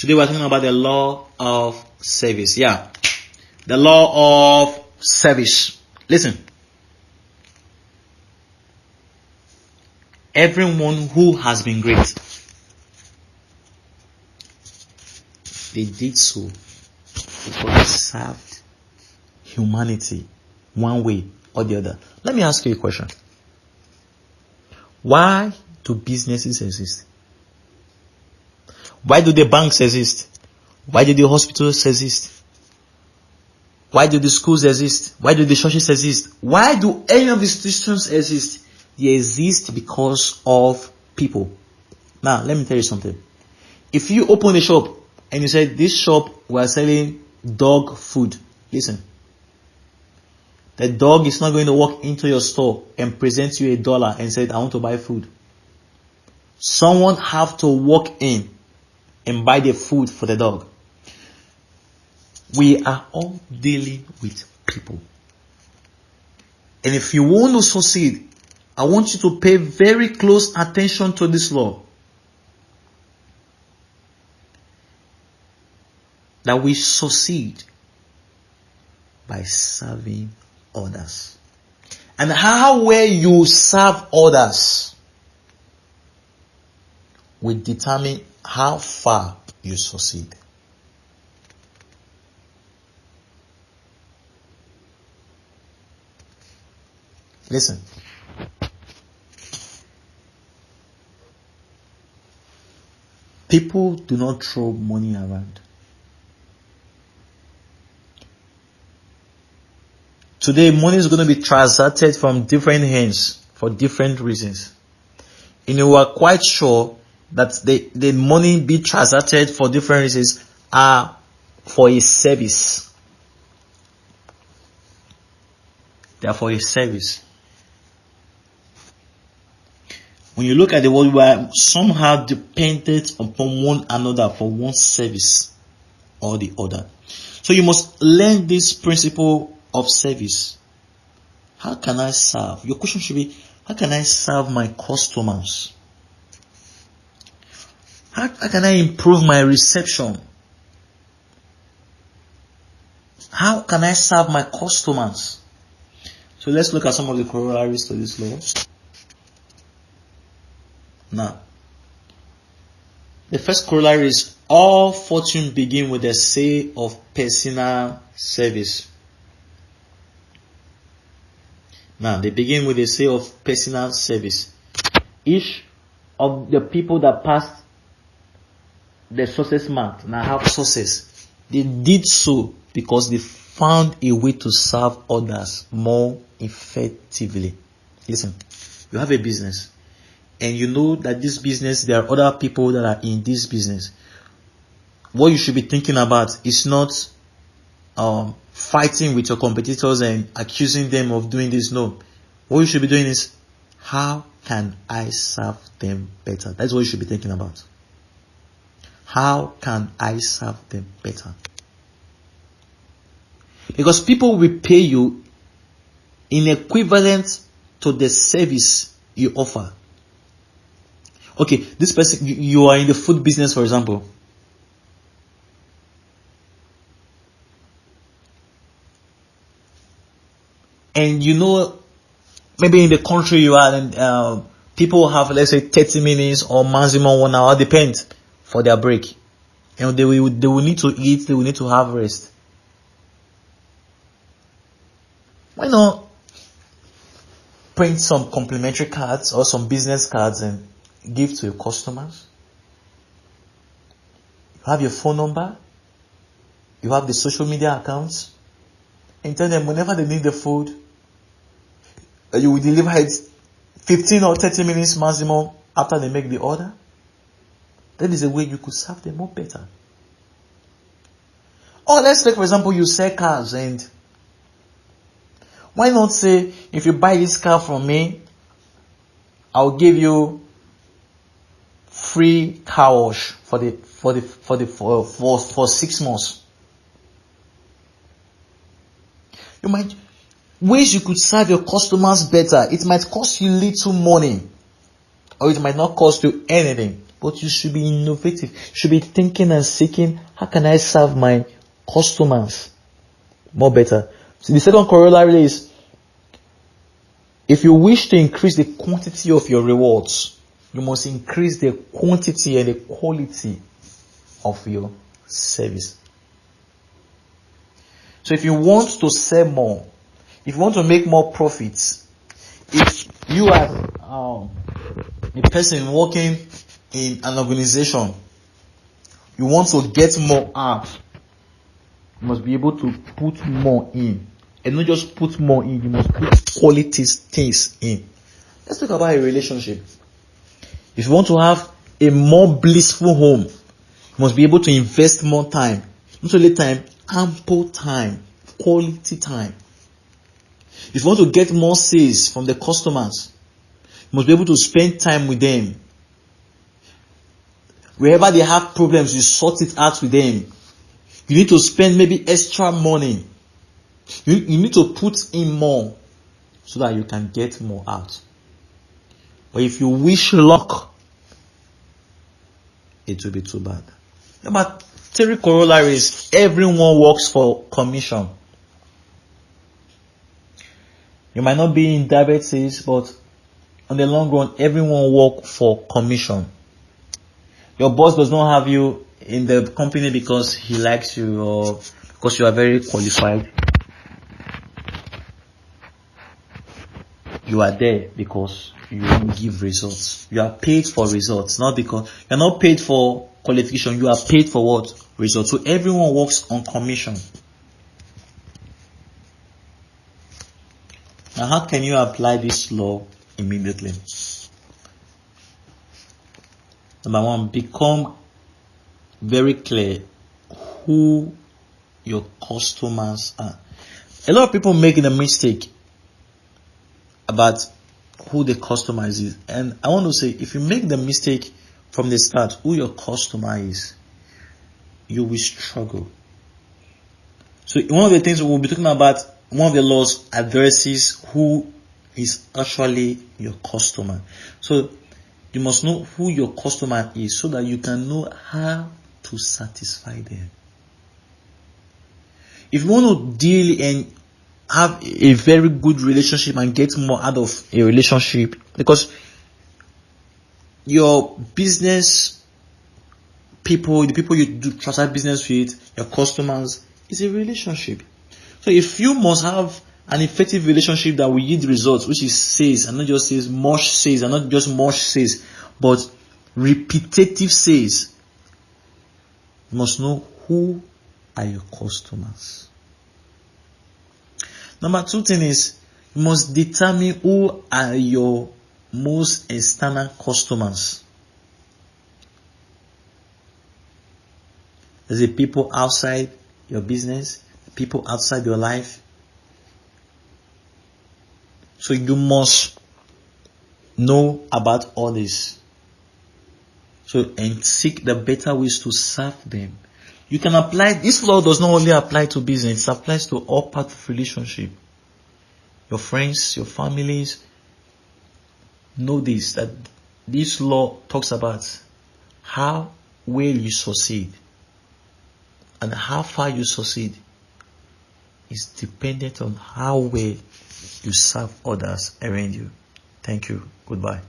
Today we're talking about the law of service. Yeah. The law of service. Listen. Everyone who has been great, they did so because they served humanity one way or the other. Let me ask you a question. Why do businesses exist? Why do the banks exist? Why do the hospitals exist? Why do the schools exist? Why do the churches exist? Why do any of the institutions exist? They exist because of people. Now, let me tell you something. If you open a shop and you say, this shop, we are selling dog food. Listen. The dog is not going to walk into your store and present you $1 and say, I want to buy food. Someone have to walk in and buy the food for the dog. We are all dealing with people. And if you want to succeed, I want you to pay very close attention to this law. That we succeed by serving others. And how well you serve others will determine how far you succeed. Listen. People do not throw money around. Today, money is going to be transacted from different hands for different reasons. And you are quite sure that the money be transacted for different reasons are for a service. They are for a service. When you look at the world, we are somehow dependent upon one another for one service or the other. So you must learn this principle of service. How can I serve? Your question should be, how can I serve my customers? How can I improve my reception? How can I serve my customers? So let's look at some of the corollaries to this law. Now, the first corollary is all fortune begin with a say of personal service. Now, they begin with a say of personal service. Each of the people that passed the success mark now have success. They did so because they found a way to serve others more effectively. Listen, you have a business. And you know that this business, there are other people that are in this business. What you should be thinking about is not fighting with your competitors and accusing them of doing this. No. What you should be doing is, how can I serve them better? That's what you should be thinking about. How can I serve them better? Because people will pay you in equivalent to the service you offer. Okay, this person, you are in the food business, for example. And you know, maybe in the country you are, and people have, let's say, 30 minutes or maximum 1 hour, depends, for their break. You know, they will need to eat, they will need to have rest. Why not print some complimentary cards or some business cards and give to your customers? You have your phone number, you have the social media accounts, and tell them whenever they need the food, you will deliver it 15 or 30 minutes maximum after they make the order. That is a way you could serve them more better. Or let's take, for example, you sell cars, and why not say, if you buy this car from me, I'll give you free car wash for 6 months. You might ways you could serve your customers better. It might cost you little money, or it might not cost you anything. but you should be innovative. You should be thinking and seeking, how can I serve my customers more better? So the second corollary is, if you wish to increase the quantity of your rewards, you must increase the quantity and the quality of your service. So if you want to sell more, if you want to make more profits, if you are a person working in an organization, you want to get more out, you must be able to put more in. And not just put more in, you must put quality things in. Let's talk about a relationship. If you want to have a more blissful home, you must be able to invest more time. Not only time, ample time, quality time. If you want to get more sales from the customers, you must be able to spend time with them. Wherever they have problems, you sort it out with them. You need to spend maybe extra money. You need to put in more so that you can get more out. But if you wish luck, it will be too bad. Number 3 corollaries: everyone works for commission. You might not be in direct sales, but on the long run, everyone works for commission. Your boss does not have you in the company because he likes you or because you are very qualified. You are there because you won't give results. You are paid for results, not because you're not paid for qualification. You are paid for what? Results. So everyone works on commission. Now, how can you apply this law immediately? Number 1, become very clear who your customers are. A lot of people make the mistake about who the customer is. And I want to say, if you make the mistake from the start, who your customer is, you will struggle. So one of the things we'll be talking about, one of the laws addresses who is actually your customer. So you must know who your customer is so that you can know how to satisfy them. If you want to deal and have a very good relationship and get more out of a relationship, because your business people, the people you do transact business with, your customers, is a relationship. So if you must have an effective relationship that will yield results, which is sales, and not just sales, much sales, and not just much sales, but repetitive sales, you must know who are your customers. Number 2 thing is, you must determine who are your most external customers. There's the people outside your business, people outside your life. So you must know about all this. So, and seek the better ways to serve them. You can apply, this law does not only apply to business, it applies to all parts of relationship. Your friends, your families. Know this, that this law talks about how well you succeed and how far you succeed is dependent on how well you serve others around you. Thank you. Goodbye.